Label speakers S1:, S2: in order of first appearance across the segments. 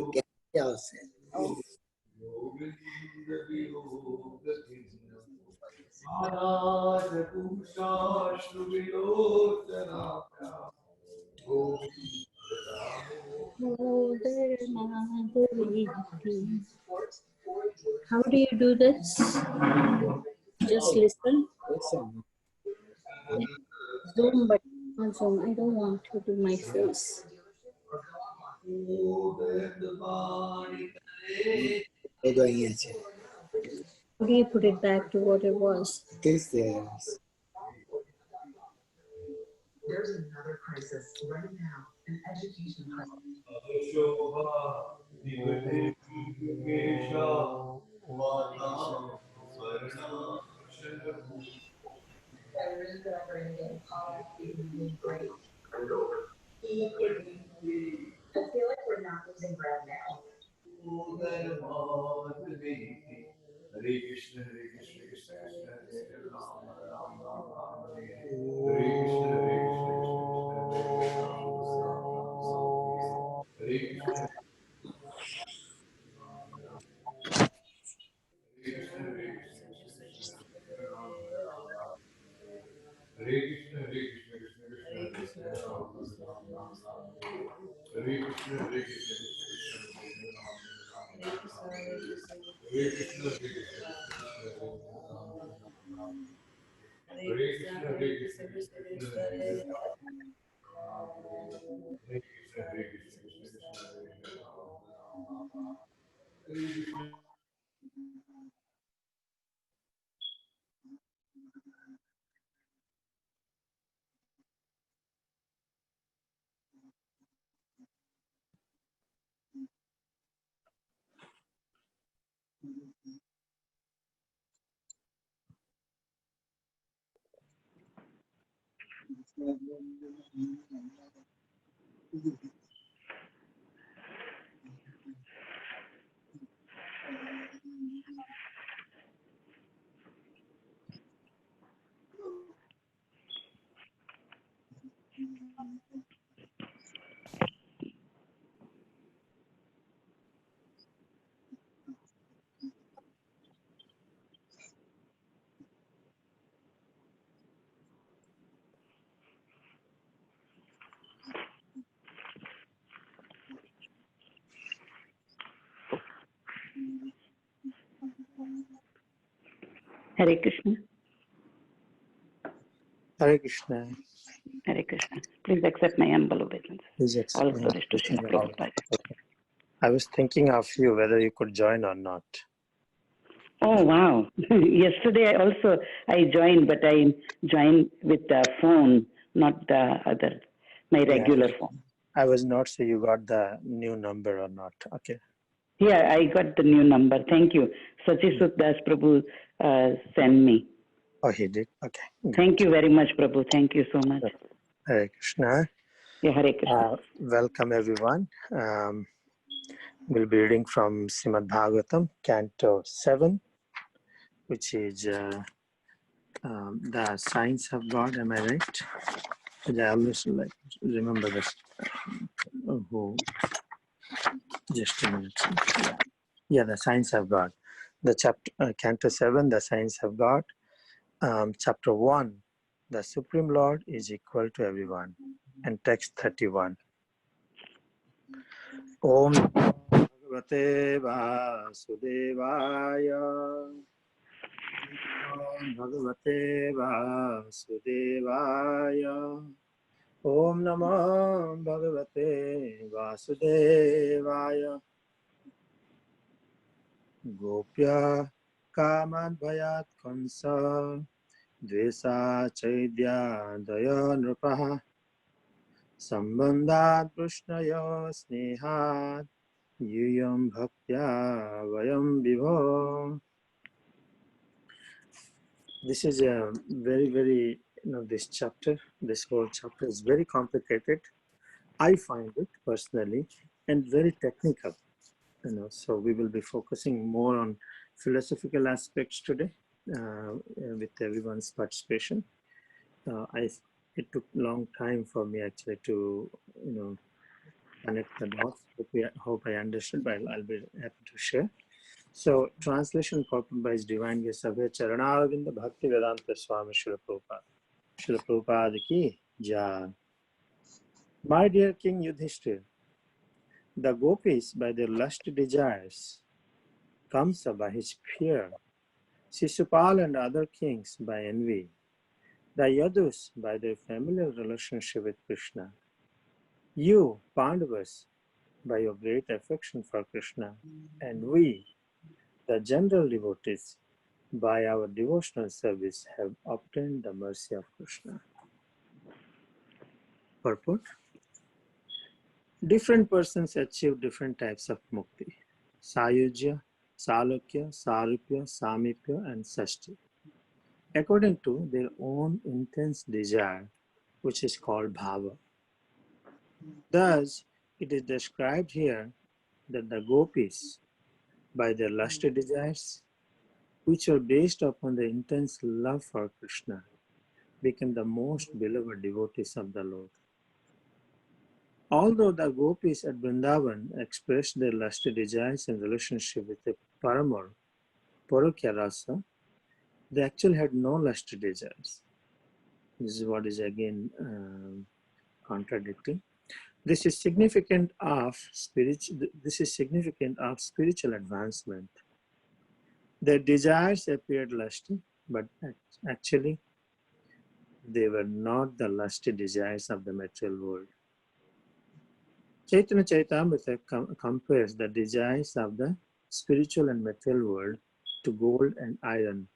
S1: क्या उससे
S2: How do you do this? Just listen. Zoom, but on Zoom. I don't want to do my face. How do you put it back to what it was?
S1: This is.
S3: There's another crisis right now, an education crisis. Great. I feel like we're not losing ground now. Hare Krishna, Hare Krishna, Krishna Krishna, Hare Rama, Rama Rama, Hare Krishna, Hare Krishna, Krishna Krishna, Hare Rama, Hare Krishna. Hare Krishna, Hare Krishna, Krishna Krishna, Hare Rama, Rama Rama, Hare Krishna, Hare Krishna, Hare Krishna, Hare Krishna, Hare Krishna, Hare Krishna, Hare Krishna, Hare Krishna, Hare Krishna, Hare Krishna.
S4: Hare Krishna.
S1: Hare Krishna.
S4: Hare Krishna. Please accept my humble obeisance.
S1: Please accept
S4: All
S1: my
S4: glories to Srila Prabhupada.
S1: I was thinking of you, whether you could join or not.
S4: Oh, wow. Yesterday I joined, but I joined with the phone, not the other, my regular phone.
S1: I was not sure you got the new number or not. Okay.
S4: Yeah, I got the new number. Thank you. Sachisut Das Prabhu sent me.
S1: Oh, he did? Okay. Good.
S4: Thank you very much, Prabhu. Thank you so much.
S1: Hare Krishna.
S4: Yeah, Hare Krishna.
S1: Welcome, everyone. We'll be reading from Srimad Bhagavatam, Canto 7, which is the Science of God. Am I right? I always like remember this. Just a minute. Yeah, the Science of God. The chapter, Canto 7, the Science of God. Chapter 1, the Supreme Lord is equal to everyone. And text 31. Om Bhagavate Vasudevaya. Om Bhagavate Vasudevaya. Om Namo Bhagavate Vasudevaya. Gopya Kaman Bhayat Kansa Dvesa Chaidya Daya Nrupaha Sambandhat Prushnaya Snehat Yuyam Bhaktya Vayam Vibho. This is a very, this chapter, this whole chapter is very complicated. I find it personally and very technical. So we will be focusing more on philosophical aspects today with everyone's participation. It took a long time for me actually to connect the dots. Hope I understood, but I'll be happy to share. So, translation incorporated by His Divine Grace Abhay Charanavinda Bhakti Vedanta Swami Srila Prabhupada. Srila Prabhupada ki jai. My dear King Yudhishthir, the gopis by their lust desires, Kamsa by his fear, Sisupal and other kings by envy, the Yadus by their familiar relationship with Krishna, you, Pandavas, by your great affection for Krishna, and we, the general devotees, by our devotional service, have obtained the mercy of Krishna. Purport: different persons achieve different types of mukti: Sayujya, Salokya, Sarupya, Samipya, and Sashti, according to their own intense desire, which is called bhava. Thus, it is described here that the gopis, by their lusty desires, which were based upon the intense love for Krishna, became the most beloved devotees of the Lord. Although the gopis at Vrindavan expressed their lusty desires in relationship with the Paramor, Parokya Rasa, they actually had no lusty desires. This is what is again contradicting. This is significant of spiritual advancement. Their desires appeared lusty, but actually they were not the lusty desires of the material world. Chaitanya Charitamrita compares the desires of the spiritual and material world to gold and iron.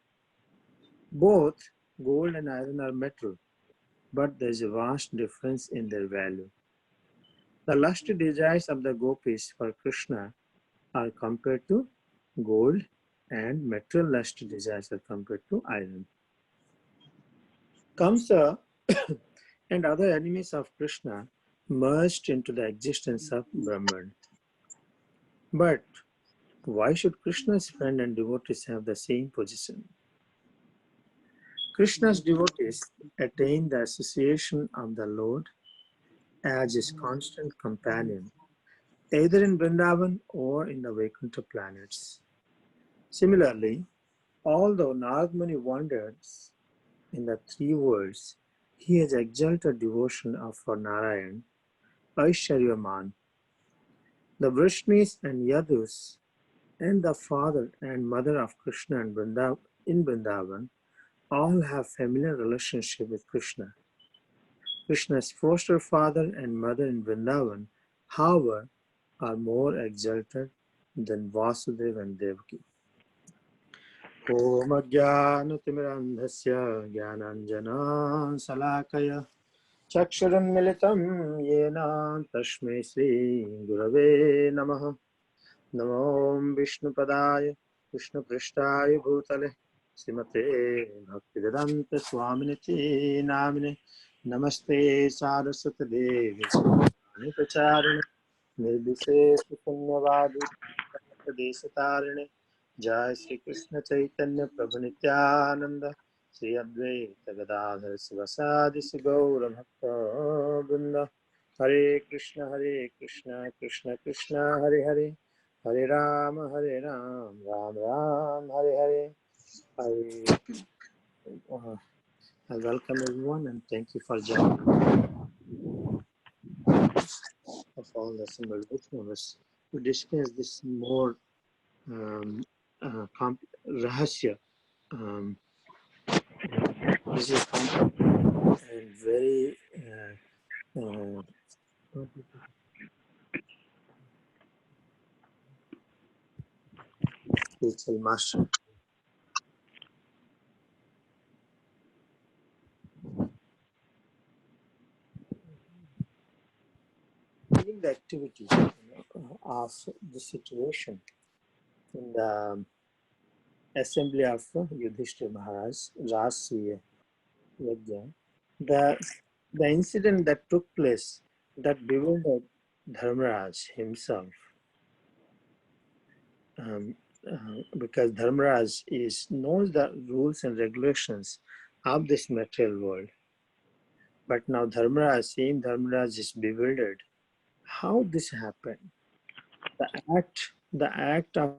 S1: Both gold and iron are metal, but there is a vast difference in their value. The lusty desires of the gopis for Krishna are compared to gold, and material lusty desires are compared to iron. Kamsa and other enemies of Krishna merged into the existence of Brahman. But why should Krishna's friend and devotees have the same position? Krishna's devotees attain the association of the Lord as his constant companion, either in Vrindavan or in the Vaikuntha planets. Similarly, although Narad Muni wanders in the three worlds, he has exalted devotion for Narayan, Aishwaryaman. The Vrishnis and Yadus and the father and mother of Krishna in Vrindavan all have familiar relationship with Krishna. Krishna's foster father and mother in Vrindavan, however, are more exalted than Vasudeva and Devaki. Om Ajnanatimirandhasya Jnananjana Salakaya Chakshuram Militam Yena Tasmai Sri Gurave Namaha. Namo Vishnupadaya Vishnuprishtaya Bhutale Srimate Bhaktivedanta Swaminiti Namine Namaste Saraswati Devi Nitacharine Nirvisesha Punyavadi Pradesatarine Jai Sri Krishna Chaitanya Prabhu Nityananda Sri Advaita Gadadhar Sivasadi Sigaura Bhakta Vrinda Hare Krishna Krishna Krishna Hare Hare Hare Ram, Ram Ram, Hare Hare. I welcome everyone and thank you for joining of all the assembled witnesses to discuss this more rahasya. This is complex and very spiritual master. During the activity of the situation in the assembly of Yudhishthira Maharaj, Rasya Yajna, the incident that took place that bewildered Dharmaraj himself, because Dharmaraj knows the rules and regulations of this material world. But now seeing Dharmaraj is bewildered how this happened. The act of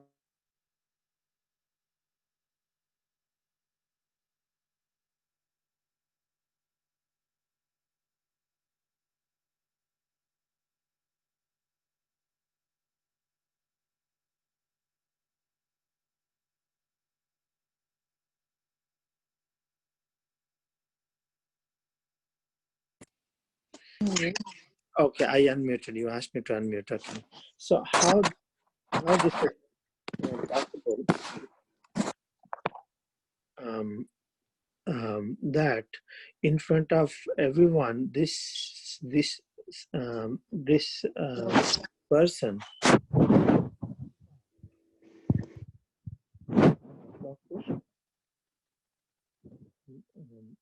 S1: okay, I unmuted. You asked me to unmute. Okay. So how this is possible? Um, that in front of everyone, this person,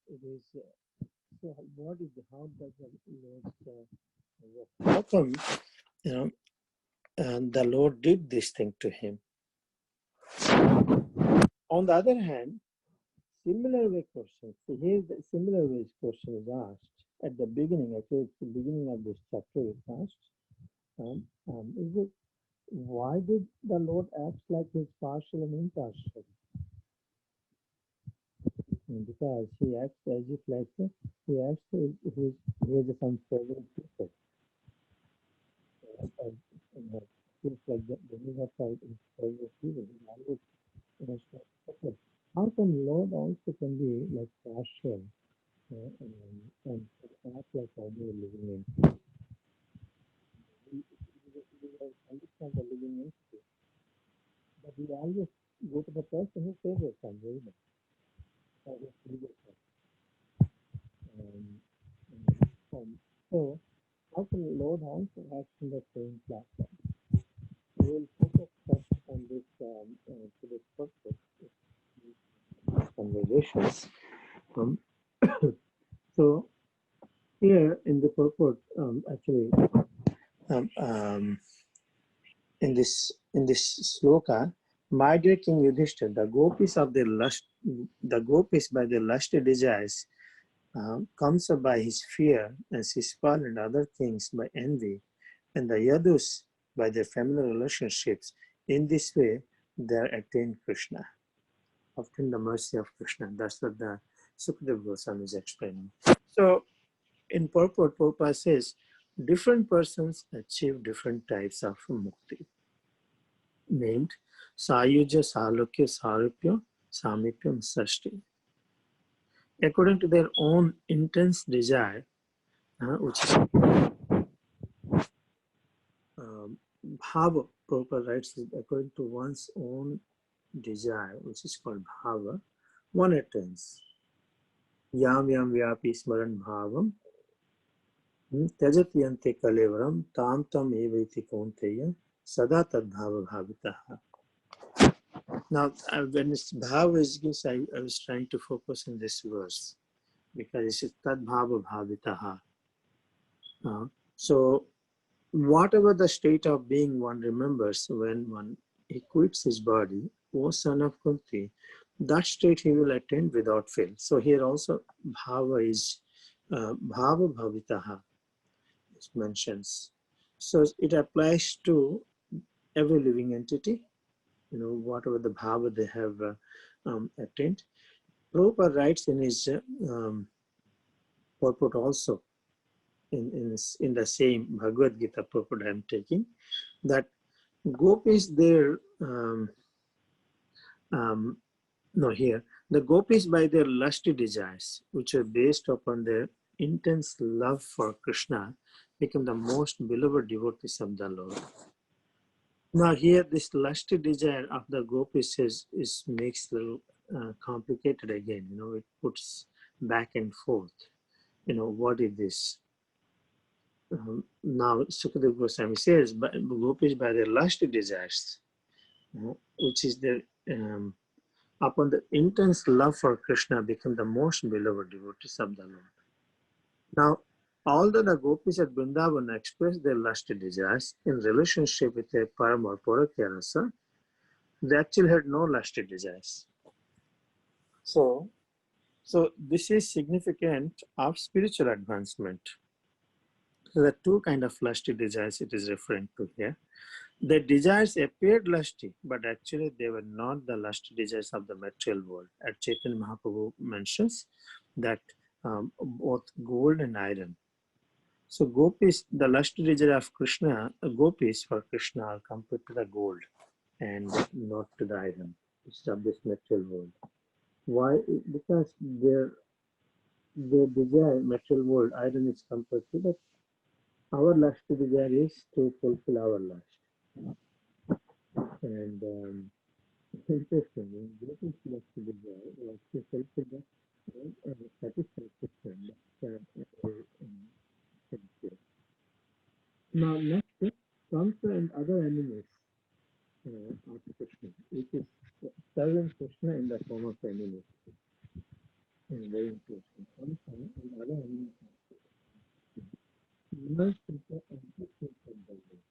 S1: it is. So what is how does the Lord's work? How come you know the Lord did this thing to him? On the other hand, similar way question. So here the similar way question is asked at the beginning. Actually, it's the beginning of this chapter is asked. Is it why did the Lord act like he's partial and impartial? Because he acts as if like he acts he has some favorite people. Feels like the universal is favorite people. He always okay. How come Lord also can be like partial and act like ordinary living entity? We understand the living entity, but we always go to the person who favors them very much. Or who favors them. Um, so how can Lord also act in the same platform? We will focus first on this to this purpose conversations. Um, so here in the purport, actually, um, um, in this sloka, my dear King Yudhishthira, the gopis by their lusty desires, comes by his fear, and Sisipal and other kings by envy, and the Yadus by their familiar relationships. In this way, they attain Krishna, obtain the mercy of Krishna. That's what the Sukadeva Goswami is explaining. So, in purport, Prabhupada says, different persons achieve different types of mukti, named Sayuja, Salokya, Sarupya, Samipyam, Sashti. According to their own intense desire, which is bhava, Prabhupada writes, according to one's own desire, which is called bhava, one attains. Yam yam vyapi smaran bhavam, त्यजति अन्ते कलेवरम tam tam evaiti kaunteya sada tad bhava bhavitaha. Now, when it's bhava is given, I was trying to focus on this verse because it is tad bhava bhavitaha. So, whatever the state of being one remembers when he quits his body, O son of Kunti, that state he will attain without fail. So here also bhava is bhava bhavitaha. Mentions. So it applies to every living entity, whatever the bhava they have attained. Prabhupada writes in his purport also, in the same Bhagavad Gita purport I am taking, that gopis there, here, the gopis by their lusty desires, which are based upon their intense love for Krishna, become the most beloved devotees of the Lord. Now here, this lusty desire of the gopis is makes a little complicated again. It puts back and forth. What is this? Now Sukadeva Goswami says, but gopis by their lusty desires, which is their upon the intense love for Krishna, become the most beloved devotees of the Lord. Now, although the gopis at Vrindavan express their lusty desires in relationship with their param or parakya rasa, they actually had no lusty desires. So this is significant of spiritual advancement. So the two kind of lusty desires it is referring to here. The desires appeared lusty, but actually they were not the lusty desires of the material world. As Chaitanya Mahaprabhu mentions that both gold and iron. So gopis, the lusty desire of Krishna, gopis for Krishna are compared to the gold and not to the iron. It's of this material world. Why? Because their desire, material world, iron is compared to that. Our lusty desire is to fulfill our lust. And interesting, gopi's lusty desire was to fulfill the satisfaction. Now next comes and other enemies of Krishna, which is serving Krishna in the form of enemy. And very interesting. Comes and other enemies of Krishna. Merge Krishna and Krishna from the world.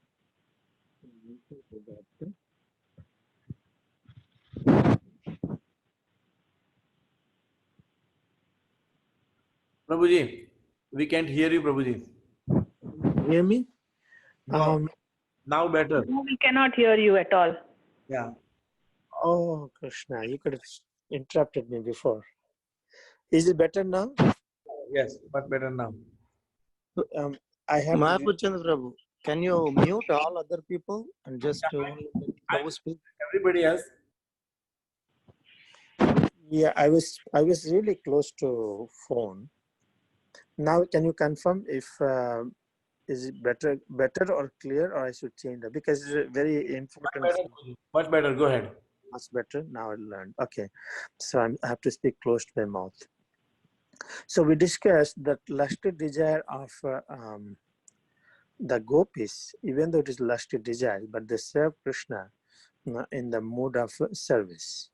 S3: Prabhuji, we can't hear you, Prabhuji.
S1: Hear me?
S3: No, now better.
S4: No, we cannot hear you at all.
S3: Yeah.
S1: Oh, Krishna, you could have interrupted me before. Is it better now?
S3: Yes, much better now.
S1: I have to
S5: Mahapuchand Prabhu, can you mute all other people and just only Prabhu speak?
S3: Everybody else.
S1: yeah, I was really close to phone. Now can you confirm if is it better or clear, or I should change that, because it's very important.
S3: Much better. Go ahead.
S1: Much better. Now I learned. Okay, so I have to speak close to my mouth. So we discussed that lusty desire of the gopis, even though it is lusty desire, but they serve Krishna in the mood of service.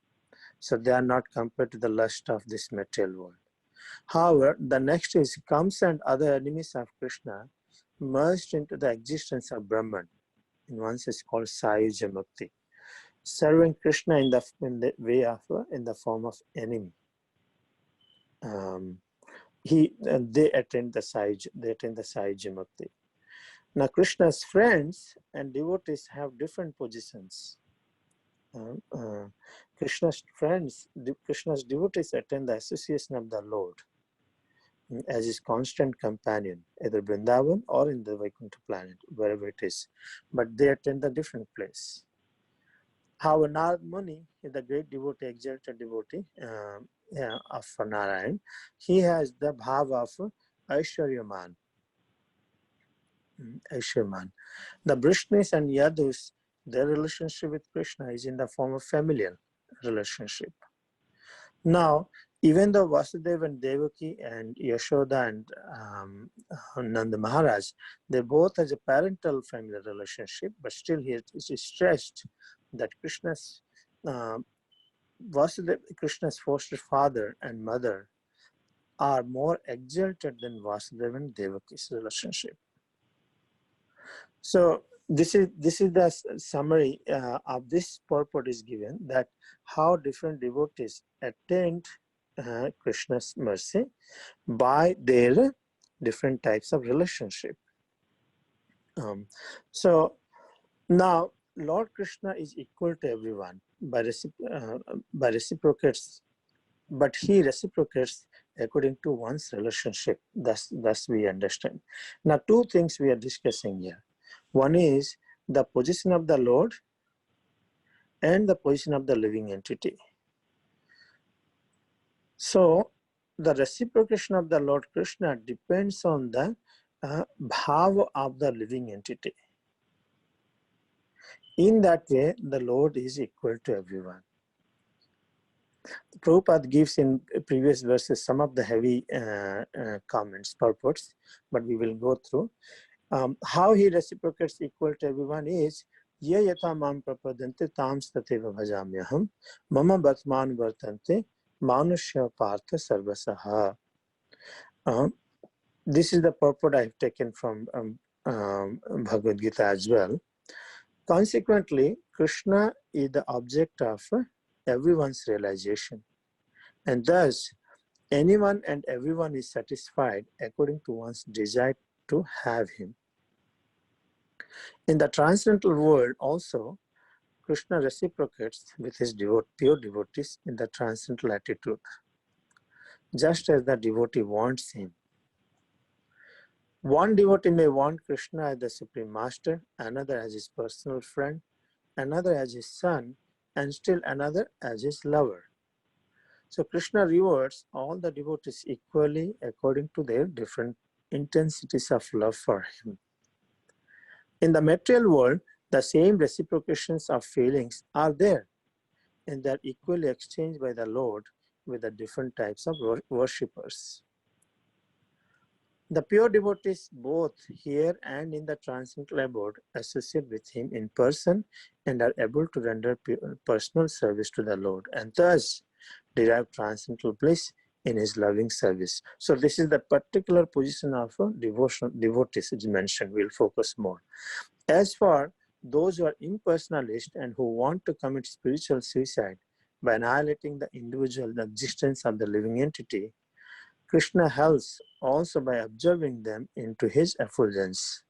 S1: So they are not compared to the lust of this material world. However, the next is comes and other enemies of Krishna merged into the existence of Brahman. In one sense called Sayuja Mukti. Serving Krishna in the way of in the form of enemy. They attend the Sayuja Mukti. Now Krishna's friends and devotees have different positions. Krishna's friends, Krishna's devotees attend the association of the Lord as his constant companion, either Vrindavan or in the Vaikuntha planet, wherever it is. But they attend a different place. However, Narad Muni is the great devotee, exalted devotee of Narayan. He has the bhava of Aishwaryaman. The Vrishnis and Yadus, their relationship with Krishna is in the form of familial relationship. Now, even though Vasudeva and Devaki and Yashoda and Nanda Maharaj, they both has a parental familial relationship, but still here it is stressed that Krishna's Krishna's foster father and mother are more exalted than Vasudeva and Devaki's relationship. So this is the summary of this purport is given, that how different devotees attained Krishna's mercy by their different types of relationship. So now Lord Krishna is equal to everyone by reciprocates, but he reciprocates according to one's relationship. Thus we understand. Now two things we are discussing here. One is the position of the Lord and the position of the living entity. So the reciprocation of the Lord Krishna depends on the bhava of the living entity. In that way, the Lord is equal to everyone. Prabhupada gives in previous verses some of the heavy comments, purports, but we will go through. How he reciprocates equal to everyone is ye yata mam prapadante tams tateva bhajamyaham mama batman vartante manushya partha sarvasaha. This is the purport I have taken from Bhagavad Gita as well. Consequently, Krishna is the object of everyone's realization, and thus anyone and everyone is satisfied according to one's desired to have him. In the transcendental world also, Krishna reciprocates with his pure devotees in the transcendental attitude, just as the devotee wants him. One devotee may want Krishna as the Supreme Master, another as his personal friend, another as his son, and still another as his lover. So Krishna rewards all the devotees equally according to their different intensities of love for him. In the material world, the same reciprocations of feelings are there, and they are equally exchanged by the Lord with the different types of worshippers. The pure devotees, both here and in the transcendental abode, associate with him in person and are able to render personal service to the Lord, and thus derive transcendental bliss in his loving service. So this is the particular position of devotees is mentioned. We'll focus more. As for those who are impersonalist and who want to commit spiritual suicide by annihilating the individual existence of the living entity, Krishna helps also by observing them into his effulgence.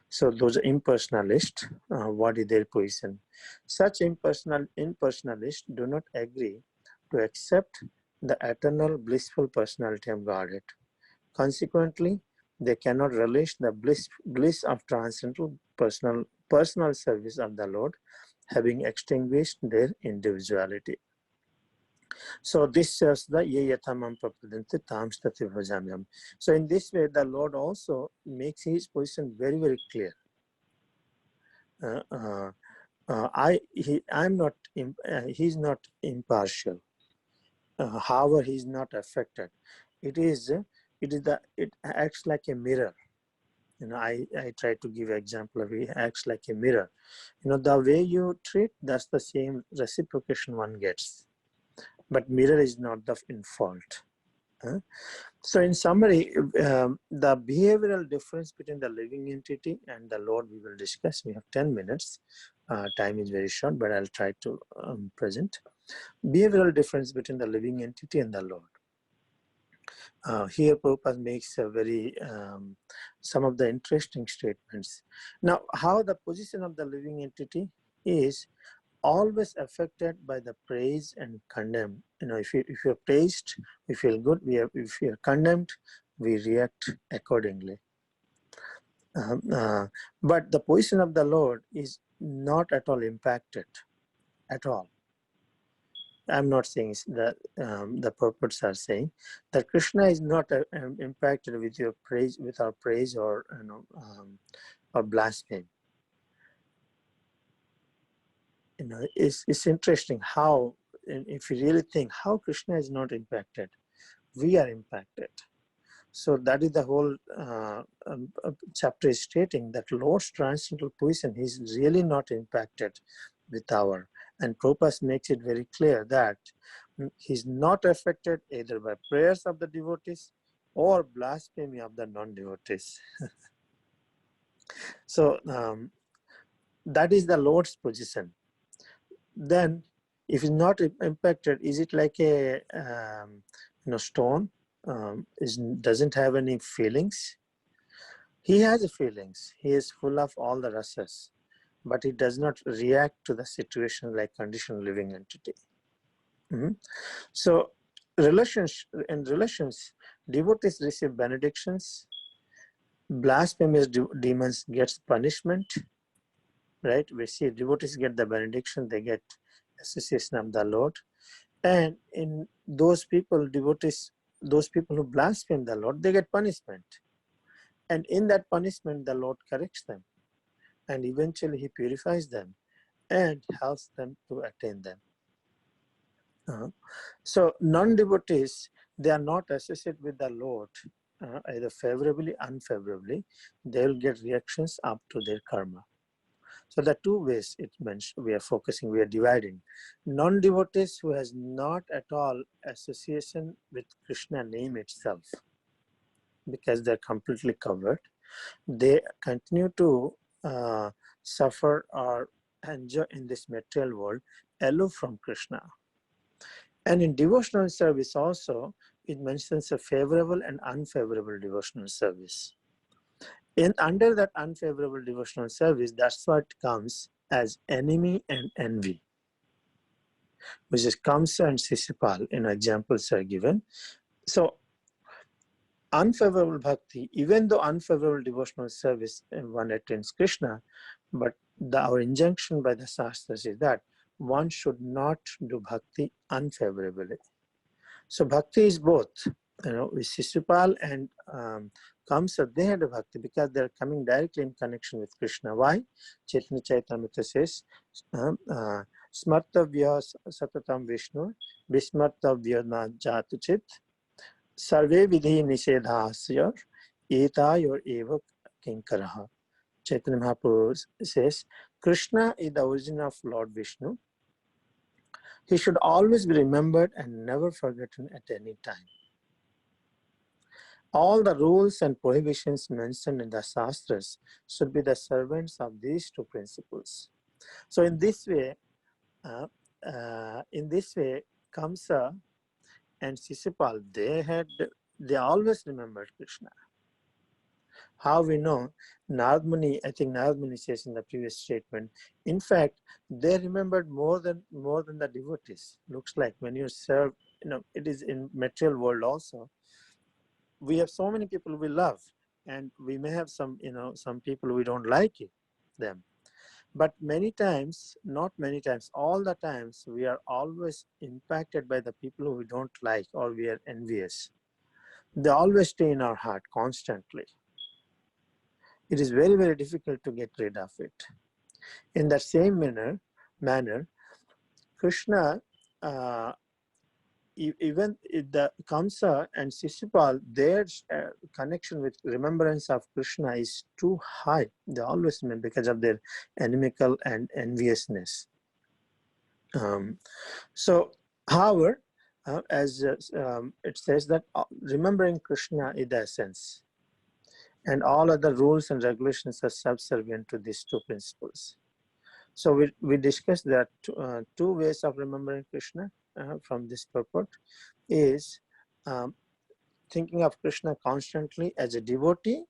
S1: So those impersonalists, what is their position? Such impersonalists do not agree to accept the eternal blissful personality of Godhead. Consequently, they cannot relish the bliss of transcendental personal service of the Lord, having extinguished their individuality. So this says the ye yatamam prapadante tamstati bhajamyam. So in this way, the Lord also makes his position very, very clear. He's not impartial. However, he's not affected. It acts like a mirror. I try to give an example of it acts like a mirror. The way you treat, that's the same reciprocation one gets. But mirror is not in fault. So in summary, the behavioral difference between the living entity and the Lord we will discuss. We have 10 minutes. Time is very short, but I'll try to present. Behavioral difference between the living entity and the Lord. Here Prabhupada makes some of the interesting statements. Now, how the position of the living entity is always affected by the praise and condemn. If you're praised, we feel good. If you're condemned, we react accordingly. But the position of the Lord is not at all impacted, at all. I'm not saying that the purports are saying that Krishna is not impacted with your praise, with our praise or or blasphemy. It's interesting how, if you really think how Krishna is not impacted, we are impacted. So that is the whole chapter is stating that Lord's transcendental position is really not impacted with our. And Prabhupada makes it very clear that he's not affected either by prayers of the devotees or blasphemy of the non-devotees. So that is the Lord's position. Then, if it's not impacted, is it like a stone? Doesn't have any feelings? He has feelings. He is full of all the rasas, but he does not react to the situation like conditioned living entity. So, in relations, devotees receive benedictions. Blasphemous demons gets punishment. Right? We see devotees get the benediction, they get association of the Lord. And in those people, devotees, those people who blaspheme the Lord, they get punishment. And in that punishment, the Lord corrects them. And eventually he purifies them and helps them to attain them. So non-devotees, they are not associated with the Lord, either favorably, unfavorably. They will get reactions up to their karma. So the two ways it mentioned, we are dividing. Non-devotees who has not at all association with Krishna name itself, because they're completely covered, they continue to suffer or enjoy in this material world aloof from Krishna. And in devotional service also, it mentions a favorable and unfavorable devotional service. Under that unfavorable devotional service, that's what comes as enemy and envy, which is Kamsa and Sisipal. Examples are given. So unfavorable bhakti, even though unfavorable devotional service one attains Krishna, but our injunction by the Shastras is that one should not do bhakti unfavorably. So bhakti is both, with Sisupal and Kamsa, they had a bhakti because they're coming directly in connection with Krishna. Why? Chaitanya Chaitamrita says, Smartavya Satatam Vishnu, Vismartavya na Jatuchit, Sarve Vidhi Nisedhasya, Etayor Eva Kinkaraha. Chaitanya Mahaprabhu says, Krishna is the origin of Lord Vishnu. He should always be remembered and never forgotten at any time. All the rules and prohibitions mentioned in the Shastras should be the servants of these two principles. So in this way, Kamsa and Sisipal, they always remembered Krishna. How we know? Narad Muni, I think Narad Muni says in the previous statement, in fact, they remembered more than the devotees. Looks like when you serve, it is in material world also. We have so many people we love, and we may have some people we don't like them. But many times, not many times, all the times, we are always impacted by the people who we don't like or we are envious. They always stay in our heart constantly. It is very, very difficult to get rid of it. In that same manner, Krishna, even the Kamsa and Sisupal, their connection with remembrance of Krishna is too high. They always remember because of their inimical and enviousness. However, as it says that remembering Krishna is the essence, and all other rules and regulations are subservient to these two principles. So we discussed that two ways of remembering Krishna from this purport is thinking of Krishna constantly as a devotee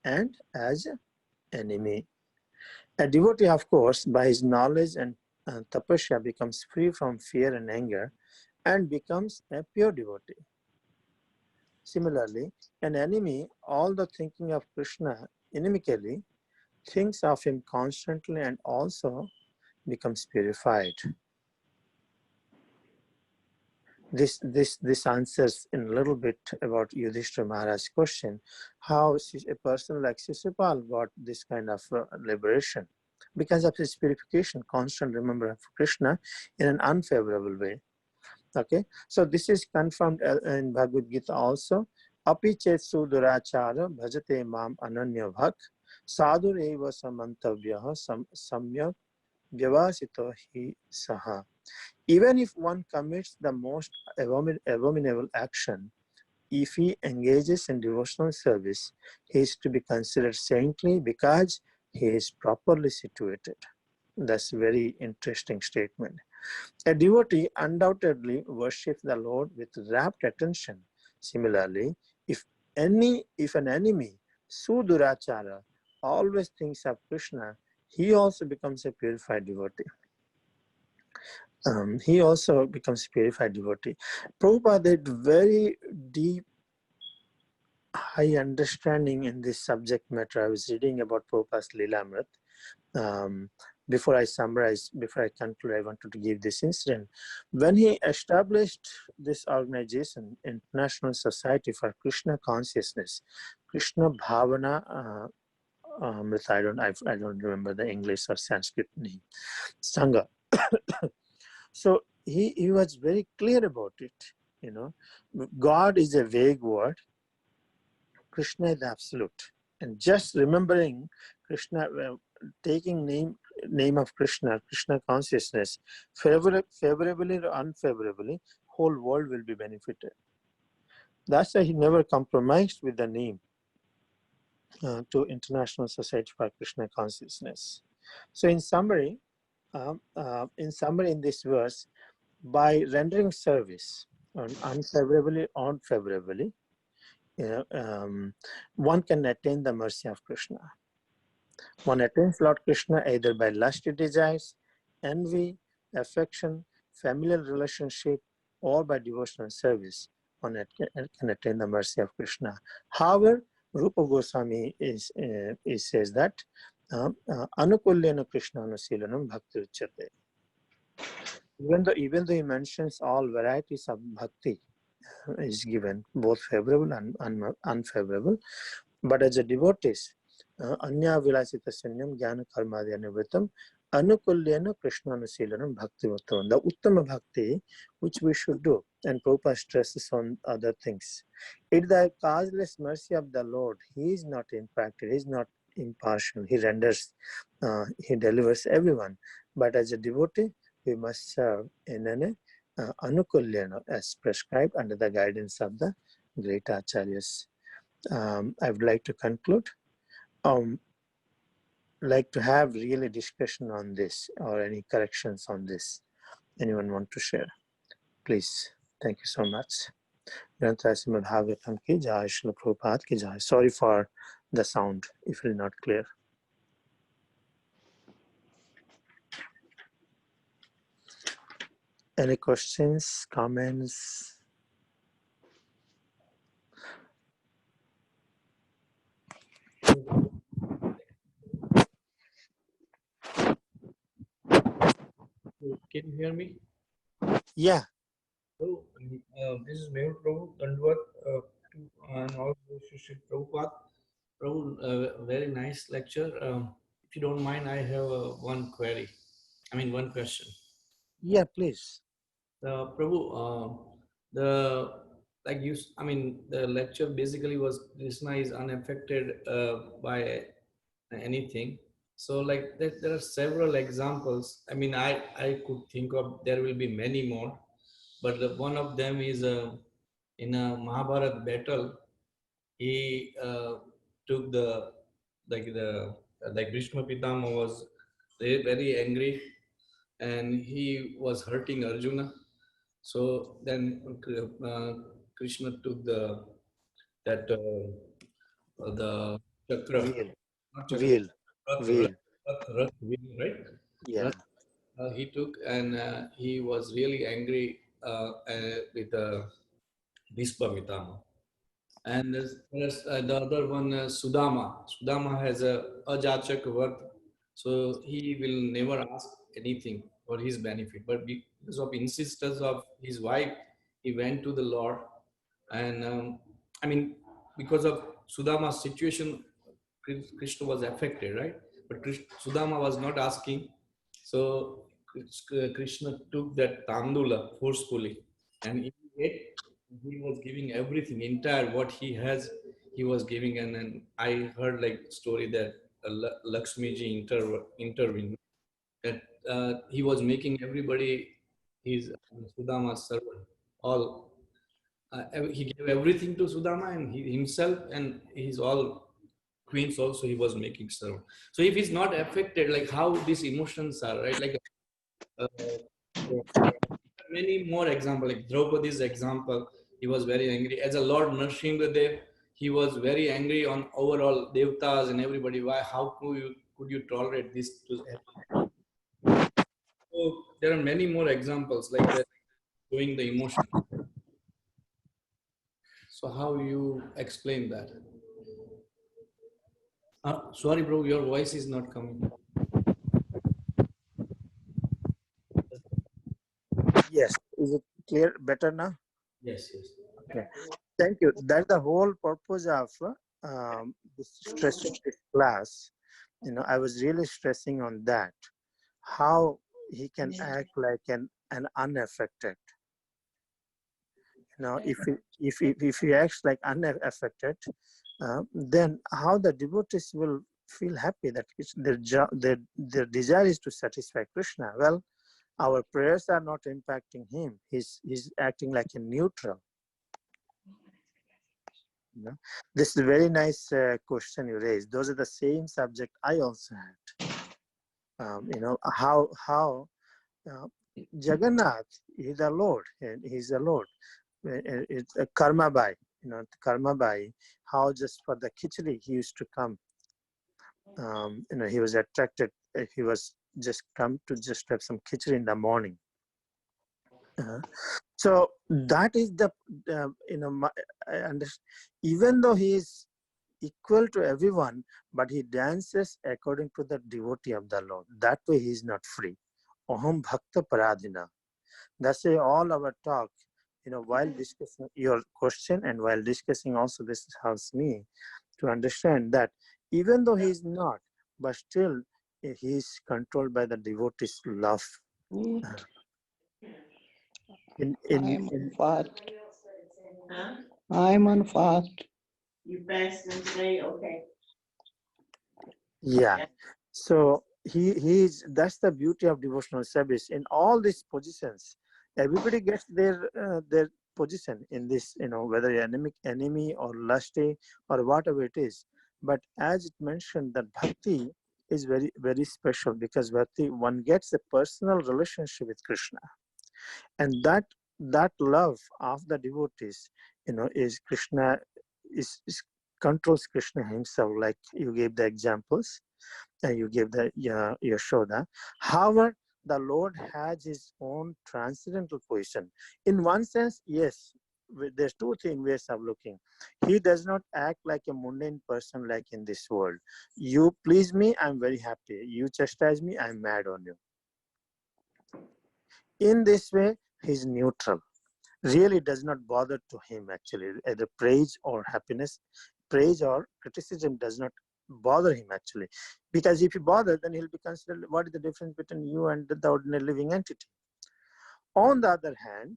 S1: and as an enemy. A devotee, of course, by his knowledge and tapasya becomes free from fear and anger and becomes a pure devotee. Similarly, an enemy, although thinking of Krishna inimically, thinks of him constantly and also becomes purified. This answers in a little bit about Yudhishthira Maharaj's question, how a person like Sisupal got this kind of liberation because of his purification, constant remembrance of Krishna in an unfavorable way. Okay, so this is confirmed in Bhagavad Gita also. Api chet sudurachara bhajate mam ananya bhak sadur eva samantavyaha samyak vyavasito hi saha. Even if one commits the most abominable action, if he engages in devotional service, he is to be considered saintly because he is properly situated. That's a very interesting statement. A devotee undoubtedly worships the Lord with rapt attention. Similarly, if an enemy, Sudurachara, always thinks of Krishna, he also becomes a purified devotee. He also becomes a purified devotee. Prabhupada had very deep, high understanding in this subject matter. I was reading about Prabhupada's Lilamrit. Before I conclude, I wanted to give this incident. When he established this organization, International Society for Krishna Consciousness, Krishna Bhavana, I don't remember the English or Sanskrit name, Sangha. So he was very clear about it. God is a vague word. Krishna is absolute. And just remembering Krishna, taking name of Krishna consciousness, favorably or unfavorably, whole world will be benefited. That's why he never compromised with the name to International Society for Krishna Consciousness. So in summary, in this verse, by rendering service unfavorably or favorably, one can attain the mercy of Krishna. One attains Lord Krishna either by lusty desires, envy, affection, familial relationship, or by devotional service. One can attain the mercy of Krishna. However, Rupa Goswami says that anukulyena Krishna anusilanam bhakti uchyate. Even though he mentions all varieties of bhakti is given, both favorable and unfavorable, but as a devotees, anya vilasita sanyam jnana karmadya nivritam anukulyena Krishna anusilanam bhakti uttavam. The uttama bhakti which we should do, and Prabhupada stresses on other things. It's the causeless mercy of the Lord. He is not impacted, he is not impartial, he renders, he delivers everyone. But as a devotee, we must serve in an anukulyena as prescribed under the guidance of the great acharyas. I would like to conclude. Like to have really discussion on this or any corrections on this. Anyone want to share? Please. Thank you so much. Bhagavatam ki jai, Srila Prabhupada ki jai. Sorry for the sound if it is not clear. Any questions, comments?
S3: Can you hear me?
S1: Yeah.
S3: So, this is Mehul Prabhu Dandvat and also Shri Prabhupada. Prabhu, very nice lecture. If you don't mind, I have one query. One question.
S1: Yeah, please.
S3: Prabhu, the the lecture basically was Krishna is unaffected by anything. So there are several examples. I could think of, there will be many more, but one of them is in a Mahabharat battle, he took like Bhishma Pitama was very, very angry and he was hurting Arjuna. So then Krishna took the chakra,
S1: Wheel.
S3: not chakra,
S1: Wheel. Wheel.
S3: wheel, right?
S1: Yeah.
S3: He took and he was really angry with Bhishma Pitama. And there's the other one, Sudama. Sudama has a ajachak vart, so he will never ask anything for his benefit. But because of insistence of his wife, he went to the Lord. And because of Sudama's situation, Krishna was affected, right? But Sudama was not asking. So Krishna took that tandula forcefully and he ate. He was giving everything, entire what he has, he was giving. And then I heard like story that Lakshmi ji intervened, that he was making everybody his Sudama's servant. All he gave everything to Sudama and he himself and his all queens also he was making servant. So if he's not affected, like how these emotions are, right? Like uh, many more example, like Draupadi's example, he was very angry. As a Lord Nrsimhadev, he was very angry on overall devtas and everybody. Why? How could you tolerate this to happen? So there are many more examples like that, showing the emotion. So how you explain that? Sorry, bro, your voice is not coming.
S1: Yes. Is it clear better now?
S3: Yes, yes.
S1: Okay. Thank you. That's the whole purpose of this stress class. I was really stressing on that. How he can act like an unaffected. If he acts like unaffected, then how the devotees will feel happy that their desire is to satisfy Krishna. Well, our prayers are not impacting him. He's acting like a neutral. This is a very nice question you raised. Those are the same subject I also had. How Jagannath is the Lord, and he's the Lord. It's a karma by. Karma Bai, how just for the khichdi he used to come. He was attracted. He was just come to just have some khichdi in the morning. So that is the I understand. Even though he is equal to everyone, but he dances according to the devotee of the Lord. That way he is not free. Aham bhakta paradhina. That's why all our talk, while discussing your question and while discussing also this helps me to understand that even though he is not, but still he is controlled by the devotee's love.
S6: I'm fast. I'm on fast.
S2: You fast and say, okay.
S1: Yeah. So he's that's the beauty of devotional service. In all these positions, everybody gets their position in this, whether you're enemy or lusty or whatever it is. But as it mentioned, that bhakti is very, very special, because bhakti, one gets a personal relationship with Krishna. And that love of the devotees, is Krishna, is controls Krishna himself, like you gave the examples and you gave the Yashoda. However, the Lord has his own transcendental position. In one sense, yes, there's two ways of looking. He does not act like a mundane person like in this world. You please me, I'm very happy. You chastise me, I'm mad on you. In this way, he's neutral. Really does not bother to him actually, either praise or happiness, praise or criticism does not bother him actually, because if he bothers, then he'll be considered, what is the difference between you and the ordinary living entity? On the other hand,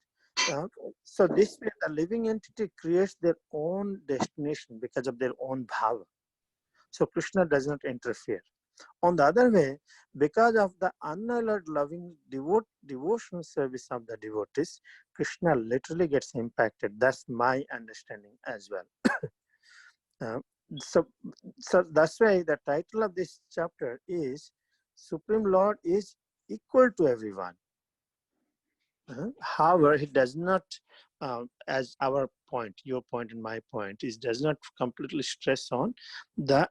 S1: so this way the living entity creates their own destination because of their own bhava. So Krishna does not interfere. On the other way, because of the unalloyed loving devotional service of the devotees, Krishna literally gets impacted. That's my understanding as well. So that's why the title of this chapter is Supreme Lord is equal to everyone. However, he does not, as our point, your point and my point, is does not completely stress on the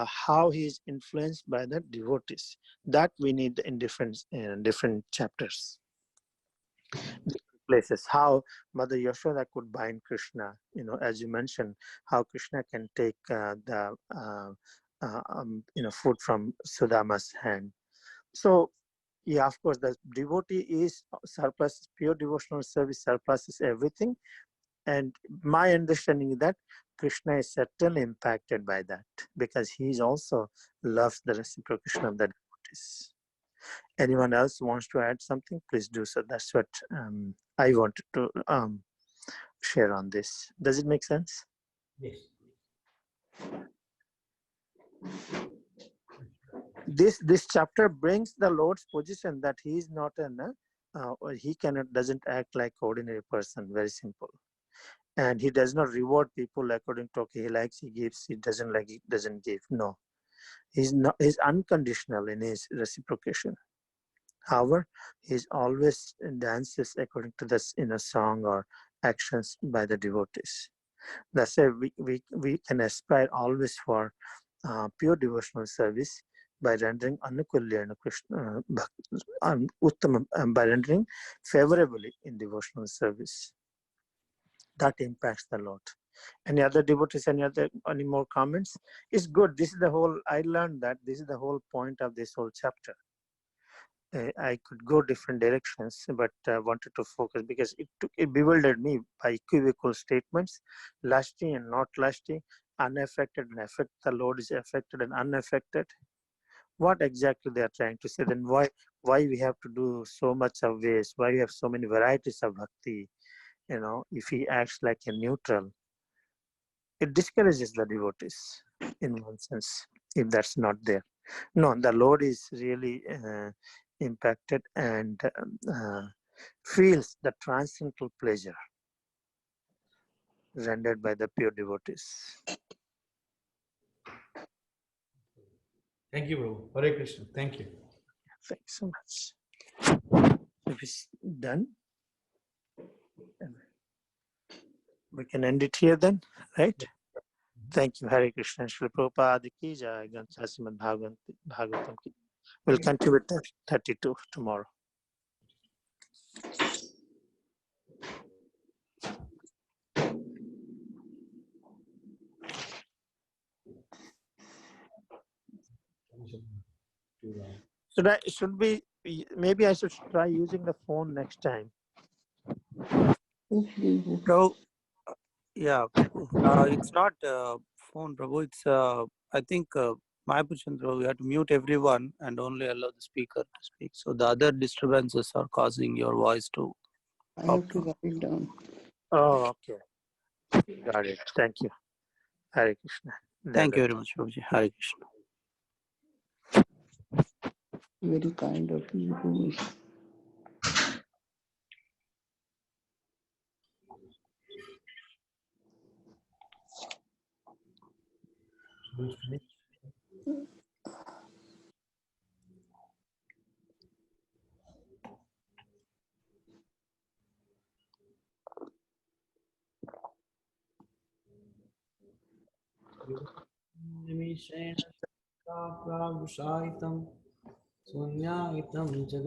S1: how he is influenced by the devotees. That we need in different chapters, different places. How Mother Yashoda could bind Krishna, as you mentioned, how Krishna can take food from Sudama's hand. So yeah, of course, the devotee is surplus, pure devotional service surpasses everything. And my understanding is that Krishna is certainly impacted by that, because he also loves the reciprocation of the devotees. Anyone else wants to add something, please do so. That's what I wanted to share on this. Does it make sense?
S3: Yes.
S1: This chapter brings the Lord's position that he is not he doesn't act like ordinary person. Very simple. And he does not reward people according to, okay, he likes, he gives, he doesn't like, he doesn't give. No, he's unconditional in his reciprocation. However, he's always dances according to this in a song or actions by the devotees. That's why we can aspire always for pure devotional service by rendering anukulya Krishna by rendering favorably in devotional service. That impacts the Lord. Any other devotees, any more comments? It's good. This is the whole, I learned that this is the whole point of this whole chapter. I could go different directions, but wanted to focus because it bewildered me by equivocal statements, lusty and not lusty, unaffected and affected. The Lord is affected and unaffected. What exactly they are trying to say? Then why we have to do so much of ways? Why we have so many varieties of bhakti? If he acts like a neutral, it discourages the devotees in one sense, if that's not there. No, the Lord is really impacted and feels the transcendental pleasure rendered by the pure devotees.
S3: Thank you, Prabhu. Hare Krishna. Thank you.
S1: Thanks so much. If it's done. we can end it here then, right? Thank you. Hare Krishna. Shri Prabhupada ki jai. Granth Srimad Bhagavatam ki. We'll continue with 32 tomorrow. Maybe I should try using the phone next time.
S5: Prabhu, yeah, it's not phone, Prabhu. It's I think Mayapurchandra, we have to mute everyone and only allow the speaker to speak. So the other disturbances are causing your voice to.
S6: I have to write it down.
S1: Oh, okay. Got it. Thank you. Hare Krishna.
S5: Thank you very much, Prabhuji. Hare Krishna.
S6: Very kind of you.
S3: Nimishena Prabhushaitam Sunyaitam